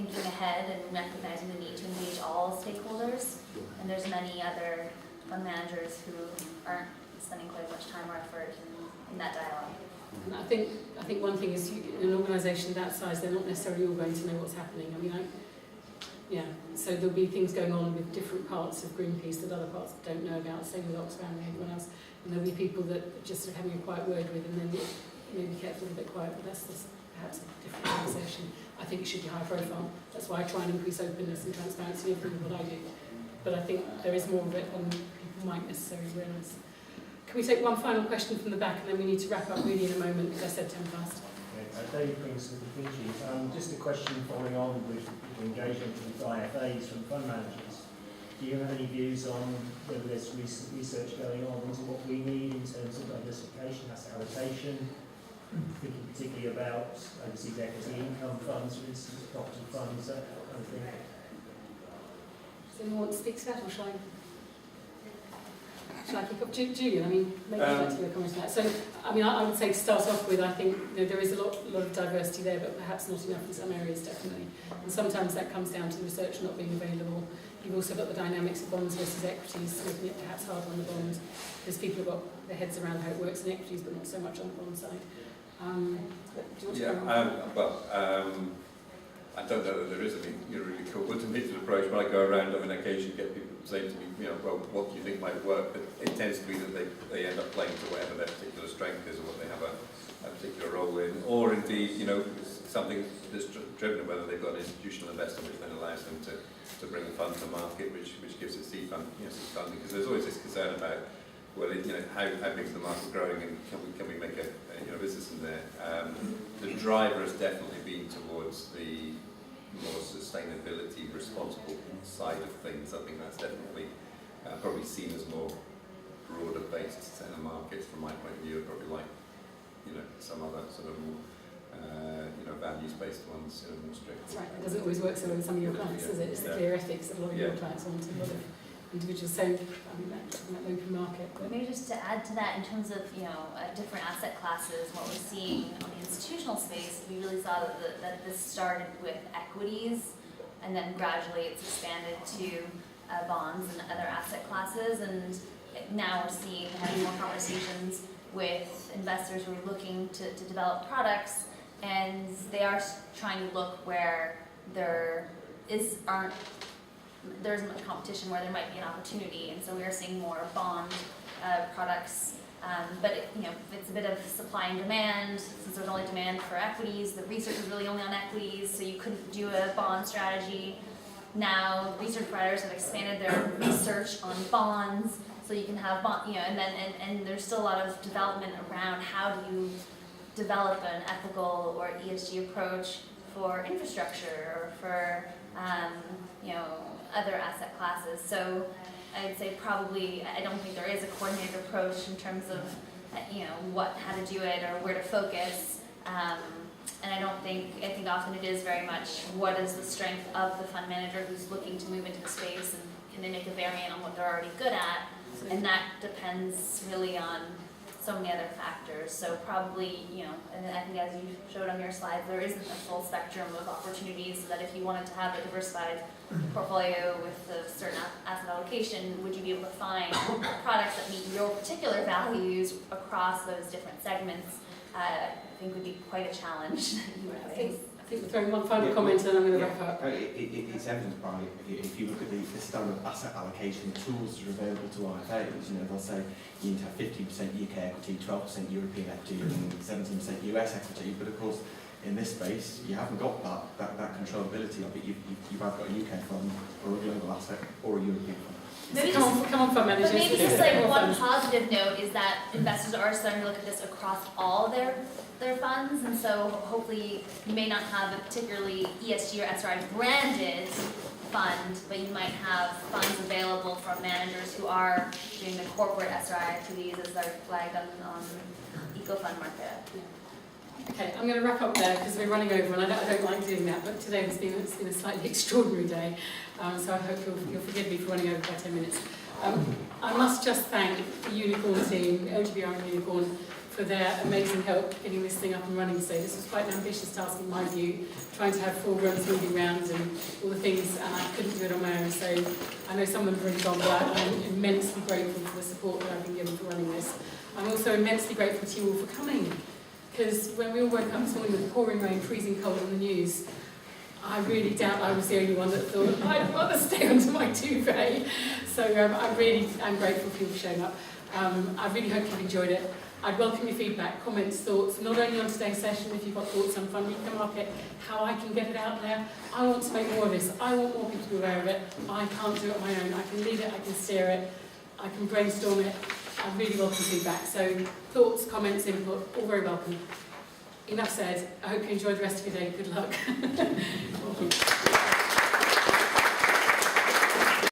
thinking ahead and recognizing the need to engage all stakeholders. And there's many other fund managers who aren't spending quite as much time or effort in that dialogue. And I think one thing is, in an organisation that size, they're not necessarily all going to know what's happening. I mean, so there'll be things going on with different parts of Greenpeace that other parts don't know about, same with Oxfam and everyone else. And there'll be people that just sort of having a quiet word with, and then maybe kept a little bit quiet, but that's just perhaps a different conversation. I think it should be high profile. That's why I try and increase openness and transparency in everything what I do. But I think there is more of it than people might necessarily realise. Can we take one final question from the back, and then we need to wrap up really in a moment, because I said 10 past. David Prince with the Fiji. Just a question following on with engagement with IFAs from fund managers. Do you have any views on whether there's recent research going on into what we need in terms of diversification, asset allocation? Thinking particularly about overseas equity income funds, for instance, property funds, that kind of thing. Does anyone want to speak to that, or shall I kick up? Julian, I mean, maybe you'd like to give a comment on that. So, I mean, I would say to start off with, I think there is a lot of diversity there, but perhaps not enough in some areas, definitely. And sometimes that comes down to the research not being available. You've also got the dynamics of bonds versus equities, making it perhaps harder on the bonds, because people have got their heads around how it works in equities, but not so much on the bond side. Do you want to I don't know that there is any really coordinated approach. When I go around, on occasion get people saying to me, well, what do you think might work? But it tends to be that they end up playing to whatever their particular strength is, or what they have a particular role in, or indeed, something that's driven, whether they've got an institutional investor which then allows them to bring a fund to market, which gives it seed funding. Because there's always this concern about, well, how big is the market growing, and can we make a business in there? The driver has definitely been towards the more sustainability, responsible side of things. I think that's definitely probably seen as more broader based set of markets from my point of view, probably like some other sort of more values based ones, more strict. That's right. It doesn't always work so well with some of your clients, does it? It's the clear ethics that a lot of your clients want, and a lot of individuals. So, I mean, that open market. But maybe just to add to that, in terms of different asset classes, what we're seeing on the institutional space, we really saw that this started with equities, and then gradually it's expanded to bonds and other asset classes, and now we're having more conversations with investors who are looking to develop products, and they are trying to look where there isn't much competition, where there might be an opportunity, and so we are seeing more bond products. But it's a bit of supply and demand. Since there's only demand for equities, the research is really only on equities, so you couldn't do a bond strategy. Now research providers have expanded their research on bonds, so you can have bond, and there's still a lot of development around how do you develop an ethical or ESG approach for infrastructure or for other asset classes. So I'd say probably I don't think there is a coordinated approach in terms of how to do it or where to focus. And I think often it is very much what is the strength of the fund manager who's looking to move into the space, and can they make a variant on what they're already good at, and that depends really on so many other factors. So probably, and I think as you showed on your slides, there isn't a full spectrum of opportunities, so that if you wanted to have a diversified portfolio with a certain asset allocation, would you be able to find products that meet your particular values across those different segments? I think would be quite a challenge. I think we're throwing one final comment, and I'm going to wrap up. It's evident by, if you look at the standard asset allocation tools that are available to IFAs, they'll say you need to have 15% UK equity, 12% European equity, and 17% US equity. But of course, in this space, you haven't got that controllability of it. You've either got a UK fund, or a global asset, or a European fund. Maybe come on, fund managers. But maybe just like one positive note is that investors are starting to look at this across all their funds, and so hopefully you may not have a particularly ESG or SRI branded fund, but you might have funds available from managers who are doing the corporate SRI activities as they're flagged on EcoMarket. Okay, I'm going to wrap up there because we're running over, and I don't like doing that, but today it's been a slightly extraordinary day, so I hope you'll forgive me for running over by 10 minutes. I must just thank the Unicorn team, OTBR and Unicorn, for their amazing help getting this thing up and running. So this was quite an ambitious task in my view, trying to have 4 runs moving round and all the things, and I couldn't do it on my own. So I know some of them have really gone back, and I'm immensely grateful for the support that I've been given for running this. I'm also immensely grateful to you all for coming, because when we all woke up this morning with pouring rain, freezing cold on the news, I really doubt I was the only one that thought, I'd rather stay under my duvet. So I'm grateful for you for showing up. I really hope you've enjoyed it. I'd welcome your feedback, comments, thoughts, not only on today's session, if you've got thoughts on Fund EcoMarket, how I can get it out there. I want to make more of this. I want more people to be aware of it. I can't do it on my own. I can lead it, I can steer it, I can brainstorm it. I really welcome feedback. So thoughts, comments, input, all very welcome. Enough said. I hope you enjoyed the rest of your day. Good luck. Thank you.